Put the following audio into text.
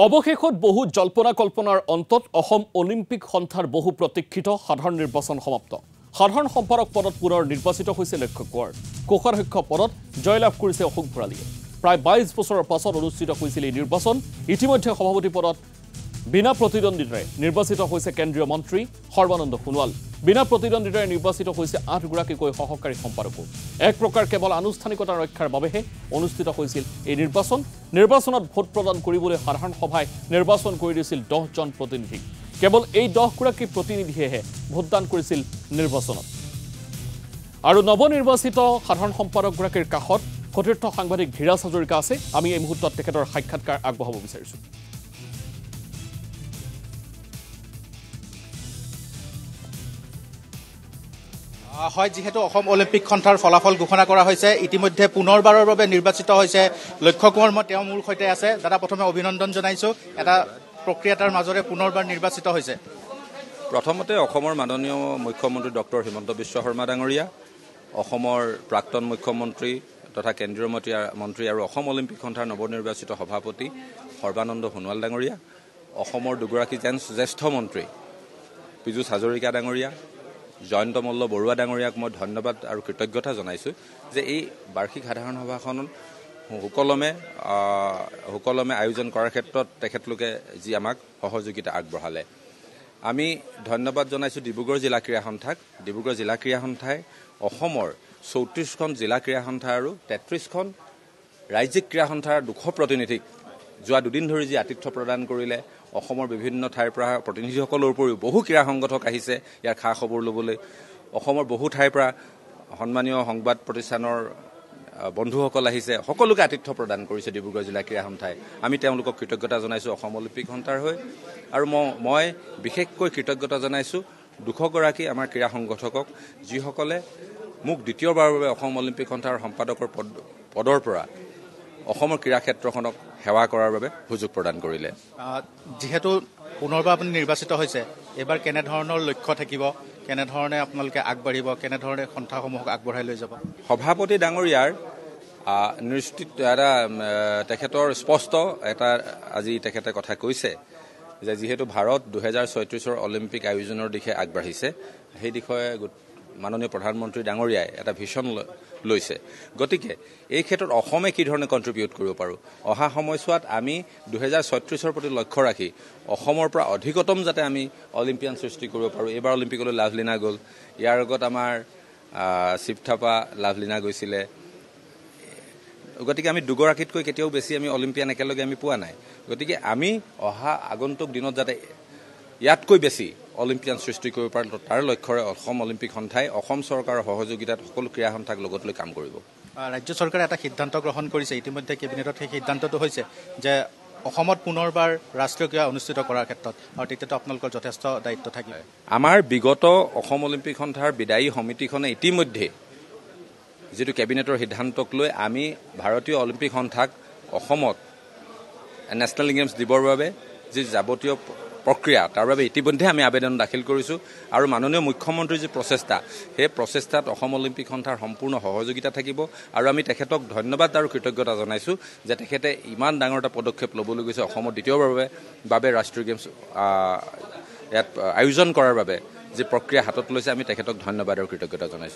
অবশেষত বহু জল্পনা কল্পনাৰ অন্তত অসম অলিম্পিক সন্থাৰ বহু প্ৰতীক্ষিত সাধাৰণ নিৰ্বাচন সমাপ্ত। সাধাৰণ সম্পাদক পদত পুনৰ নিৰ্বাচিত হৈছে লক্ষ্য কোঁৱৰ। কোষাধ্যক্ষ পদত জয়লাভ কৰিছে অশোক ভৰালীয়ে। প্ৰায় 22 বছৰৰ পাছত অনুষ্ঠিত হৈছিল এই নিৰ্বাচন। ইতিমধ্যে সভাপতি পদত বিনা প্ৰতিদ্বন্দ্বিতাৰে নিৰ্বাচিত হৈছে কেন্দ্ৰীয় মন্ত্ৰী সৰ্বানন্দ সোণোৱাল। বিনা প্ৰতিদ্বন্দ্বিতাৰে নিৰ্বাচিত হৈছে 8 গৰাকীকৈ সহকাৰী সম্পাদকো। এক প্ৰকাৰ কেৱল আনুষ্ঠানিকতা ৰক্ষাৰ বাবেহে অনুষ্ঠিত হৈছিল এই নিৰ্বাচন। নিৰ্বাচনত ভোট প্ৰদান কৰিবলৈ সাধাৰণ সভাই নিৰ্বাচন কৰি দিছিল 10 জন প্ৰতিনিধিক। কেৱল এই 10 গৰাকী প্ৰতিনিধিয়েহে ভোটদান কৰিছিল নিৰ্বাচনত। আৰু নৱনিৰ্বাচিত সাধাৰণ সম্পাদকগৰাকীৰ কাষত সতীৰ্থ সাংবাদিক ধীৰাজ হাজৰিকা আছে। আমি এই মুহূৰ্তত তেখেতৰ সাক্ষাৎকাৰ আগবঢ়াব বিচাৰিছোঁ। হয়, যেহেতু অসম অলিম্পিক সন্থাৰ ফলাফল ঘোষণা কৰা হৈছে, ইতিমধ্যে পুনৰবাৰৰ বাবে নিৰ্বাচিত হৈছে লক্ষ্য কোঁৱৰ। মই তেওঁ মোৰ সৈতে আছে। দাদা, প্ৰথমে অভিনন্দন জনাইছোঁ। এটা প্ৰক্ৰিয়াৰ মাজৰে পুনৰবাৰ নিৰ্বাচিত হৈছে। প্ৰথমতে অসমৰ মাননীয় মুখ্যমন্ত্ৰী ডক্টৰ হিমন্ত বিশ্ব শৰ্মা ডাঙৰীয়া, অসমৰ প্ৰাক্তন মুখ্যমন্ত্ৰী তথা কেন্দ্ৰীয় মন্ত্ৰী আৰু অসম অলিম্পিক সন্থাৰ নৱনিৰ্বাচিত সভাপতি সৰ্বানন্দ সোণোৱাল ডাঙৰীয়া, অসমৰ দুগৰাকী জ্যেষ্ঠ মন্ত্ৰী পীযুষ হাজৰিকা ডাঙৰীয়া, জয়ন্ত মল্ল বৰুৱা ডাঙৰীয়াক মই ধন্যবাদ আৰু কৃতজ্ঞতা জনাইছোঁ যে এই বাৰ্ষিক সাধাৰণ সভাখনত সুকলমে আয়োজন কৰাৰ ক্ষেত্ৰত তেখেতলোকে যি আমাক সহযোগিতা আগবঢ়ালে। আমি ধন্যবাদ জনাইছোঁ ডিব্ৰুগড় জিলা ক্ৰীড়া সন্থাক। ডিব্ৰুগড় জিলা ক্ৰীড়া সন্থাই অসমৰ 34খন জিলা ক্ৰীড়া সন্থা আৰু 33খন ৰাজ্যিক ক্ৰীড়া সন্থাৰ 200 প্ৰতিনিধিক যোৱা দুদিন ধৰি যি আতিথ্য প্ৰদান কৰিলে। অসমৰ বিভিন্ন ঠাইৰ পৰা প্ৰতিনিধিসকলৰ উপৰিও বহু ক্ৰীড়া সংগঠক আহিছে ইয়াৰ খা খবৰ ল'বলৈ। অসমৰ বহু ঠাইৰ পৰা সন্মানীয় সংবাদ প্ৰতিষ্ঠানৰ বন্ধুসকল আহিছে। সকলোকে আতিথ্য প্ৰদান কৰিছে ডিব্ৰুগড় জিলা ক্ৰীড়া সন্থাই। আমি তেওঁলোকক কৃতজ্ঞতা জনাইছোঁ অসম অলিম্পিক সন্থাৰ হৈ। আৰু মই বিশেষকৈ কৃতজ্ঞতা জনাইছোঁ 200 গৰাকী আমাৰ ক্ৰীড়া সংগঠকক, যিসকলে মোক দ্বিতীয়বাৰৰ বাবে অসম অলিম্পিক সন্থাৰ সম্পাদকৰ পদৰ পৰা অসমৰ ক্ৰীড়া ক্ষেত্ৰখনক সেৱা কৰাৰ বাবে সুযোগ প্ৰদান কৰিলে। যিহেতু পুনৰবাৰ আপুনি নিৰ্বাচিত হৈছে, এইবাৰ কেনেধৰণৰ লক্ষ্য থাকিব, কেনেধৰণে আপোনালোকে আগবাঢ়িব, কেনেধৰণে সন্থাসমূহক আগবঢ়াই লৈ যাব? সভাপতি ডাঙৰীয়াৰ তেখেতৰ স্পষ্ট এটা আজি তেখেতে কথা কৈছে যে যিহেতু ভাৰত 2036 অলিম্পিক আয়োজনৰ দিশে আগবাঢ়িছে, সেই বিষয়ে মাননীয় প্ৰধানমন্ত্ৰী ডাঙৰীয়াই এটা ভিছন লৈছে। গতিকে এই ক্ষেত্ৰত অসমে কি ধৰণে কণ্ট্ৰিবিউট কৰিব পাৰোঁ, অহা সময়ছোৱাত আমি 2036 প্ৰতি লক্ষ্য ৰাখি অসমৰ পৰা অধিকতম যাতে আমি অলিম্পিয়ান সৃষ্টি কৰিব পাৰোঁ। এইবাৰ অলিম্পিকলৈ লাভলীনা গ'ল, ইয়াৰ আগত আমাৰ শিৱ থাপা লাভলীনা গৈছিলে। গতিকে আমি দুগৰাকীতকৈ কেতিয়াও বেছি আমি অলিম্পিয়ান একেলগে আমি পোৱা নাই। গতিকে আমি অহা আগন্তুক দিনত যাতে ইয়াতকৈ বেছি অলিম্পিয়ান সৃষ্টি কৰিব পাৰে, তাৰ লক্ষ্যৰে অসম অলিম্পিক সন্থাই অসম চৰকাৰৰ সহযোগিতাত সকলো ক্ৰীড়া সন্থাক লগত লৈ কাম কৰিব। ৰাজ্য চৰকাৰে এটা সিদ্ধান্ত গ্ৰহণ কৰিছে, ইতিমধ্যে কেবিনেটত সেই সিদ্ধান্তটো হৈছে যে অসমত পুনৰবাৰ ৰাষ্ট্ৰীয় ক্ৰীড়া অনুষ্ঠিত কৰাৰ ক্ষেত্ৰত, আৰু তেতিয়াতো আপোনালোকৰ যথেষ্ট দায়িত্ব থাকিব। আমাৰ বিগত অসম অলিম্পিক সন্থাৰ বিদায়ী সমিতিখনে ইতিমধ্যে যিটো কেবিনেটৰ সিদ্ধান্তক লৈ আমি ভাৰতীয় অলিম্পিক সন্থাক অসমত নেশ্যনেল গেমছ দিবৰ বাবে যি যাৱতীয় প্ৰক্ৰিয়া, তাৰ বাবে ইতিমধ্যে আমি আবেদন দাখিল কৰিছোঁ। আৰু মাননীয় মুখ্যমন্ত্ৰীৰ যি প্ৰচেষ্টা, সেই প্ৰচেষ্টাত অসম অলিম্পিক সন্থাৰ সম্পূৰ্ণ সহযোগিতা থাকিব। আৰু আমি তেখেতক ধন্যবাদ আৰু কৃতজ্ঞতা জনাইছোঁ যে তেখেতে ইমান ডাঙৰ এটা পদক্ষেপ ল'বলৈ গৈছে। অসমত দ্বিতীয়বাৰৰ বাবে ৰাষ্ট্ৰীয় গেমছ ইয়াত আয়োজন কৰাৰ বাবে যি প্ৰক্ৰিয়া হাতত লৈছে, আমি তেখেতক ধন্যবাদ আৰু কৃতজ্ঞতা জনাইছোঁ।